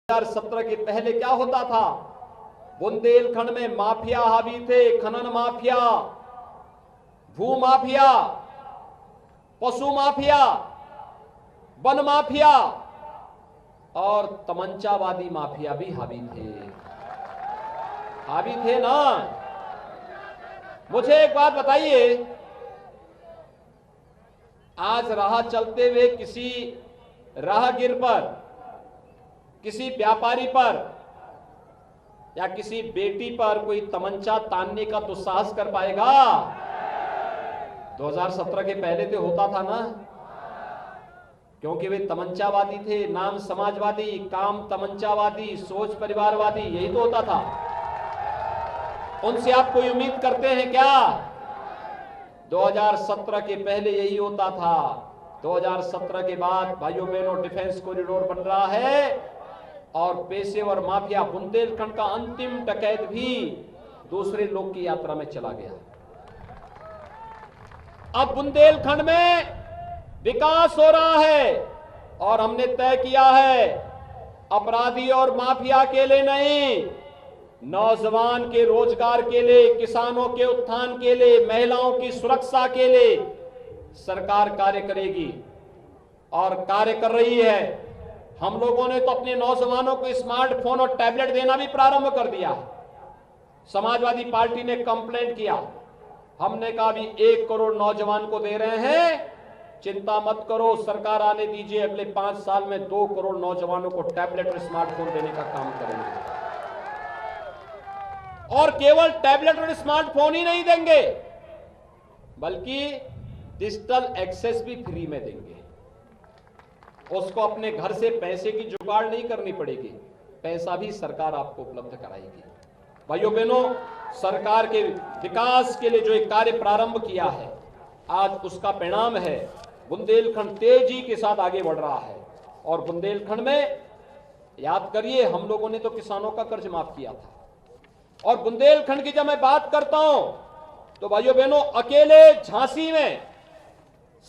2017 के पहले क्या होता था? बुंदेलखंड में माफिया हावी थे, खनन माफिया, भू माफिया, पशु माफिया, वन माफिया और तमंचावादी माफिया भी हावी थे ना। मुझे एक बात बताइए, आज राह चलते हुए किसी राहगीर पर, किसी व्यापारी पर या किसी बेटी पर कोई तमंचा तानने का दुस्साहस कर पाएगा? 2017 के पहले तो होता था ना, क्योंकि वे तमंचावादी थे। नाम समाजवादी, काम तमंचावादी, सोच परिवारवादी, यही तो होता था। उनसे आप कोई उम्मीद करते हैं क्या? 2017 के पहले यही होता था। 2017 के बाद भाइयों बहनों डिफेंस कॉरिडोर बन रहा है और पेशेवर माफिया बुंदेलखंड का अंतिम डकैत भी दूसरे लोग की यात्रा में चला गया। अब बुंदेलखंड में विकास हो रहा है और हमने तय किया है, अपराधी और माफिया के लिए नहीं, नौजवान के रोजगार के लिए, किसानों के उत्थान के लिए, महिलाओं की सुरक्षा के लिए सरकार कार्य करेगी और कार्य कर रही है। हम लोगों ने तो अपने नौजवानों को स्मार्टफोन और टैबलेट देना भी प्रारंभ कर दिया। समाजवादी पार्टी ने कंप्लेंट किया, हमने कहा भी 1 करोड़ नौजवान को दे रहे हैं, चिंता मत करो, सरकार आने दीजिए, अगले 5 साल में 2 करोड़ नौजवानों को टैबलेट और स्मार्टफोन देने का काम करेंगे। और केवल टैबलेट और स्मार्टफोन ही नहीं देंगे, बल्कि डिजिटल एक्सेस भी फ्री में देंगे। उसको अपने घर से पैसे की जुगाड़ नहीं करनी पड़ेगी, पैसा भी सरकार आपको उपलब्ध कराएगी। भाइयों बहनों, सरकार के विकास के लिए जो एक कार्य प्रारंभ किया है, आज उसका परिणाम है बुंदेलखंड तेजी के साथ आगे बढ़ रहा है। और बुंदेलखंड में याद करिए, हम लोगों ने तो किसानों का कर्ज माफ किया था। और बुंदेलखंड की जब मैं बात करता हूं तो भाइयों बहनों, अकेले झांसी में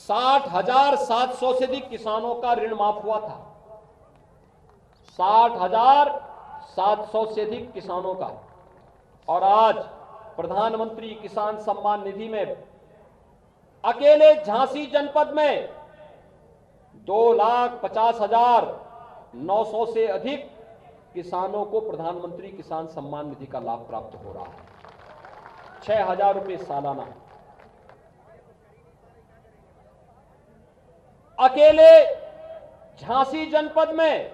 60,700 से अधिक किसानों का ऋण माफ हुआ था। 60,700 से अधिक किसानों का। और आज प्रधानमंत्री किसान सम्मान निधि में अकेले झांसी जनपद में 2,50,900 से अधिक किसानों को प्रधानमंत्री किसान सम्मान निधि का लाभ प्राप्त हो रहा है। 6,000 रुपए सालाना। अकेले झांसी जनपद में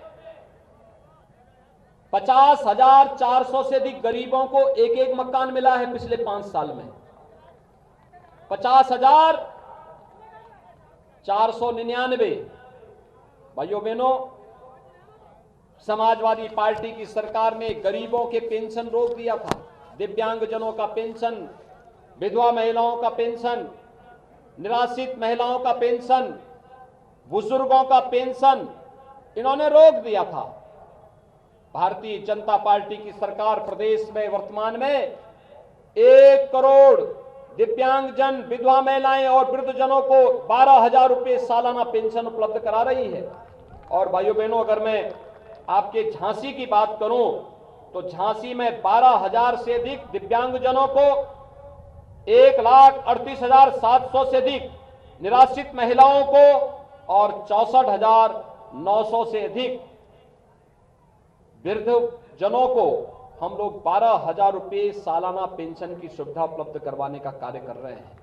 50,400 से अधिक गरीबों को एक मकान मिला है पिछले 5 साल में। 50,499। भाइयों बहनों, समाजवादी पार्टी की सरकार ने गरीबों के पेंशन रोक दिया था। दिव्यांगजनों का पेंशन, विधवा महिलाओं का पेंशन, निराश्रित महिलाओं का पेंशन, बुजुर्गों का पेंशन इन्होंने रोक दिया था। भारतीय जनता पार्टी की सरकार प्रदेश में वर्तमान में 1 करोड़ दिव्यांगजन, विधवा महिलाएं और वृद्धजनों को 12,000 रुपए सालाना पेंशन उपलब्ध करा रही है। और भाइयों बहनों, अगर मैं आपके झांसी की बात करूं तो झांसी में 12,000 से अधिक दिव्यांगजनों को, 1,38,700 से अधिक निराश्रित महिलाओं को और 64,900 से अधिक वृद्धजनों को हम लोग 12,000 रुपए सालाना पेंशन की सुविधा उपलब्ध करवाने का कार्य कर रहे हैं।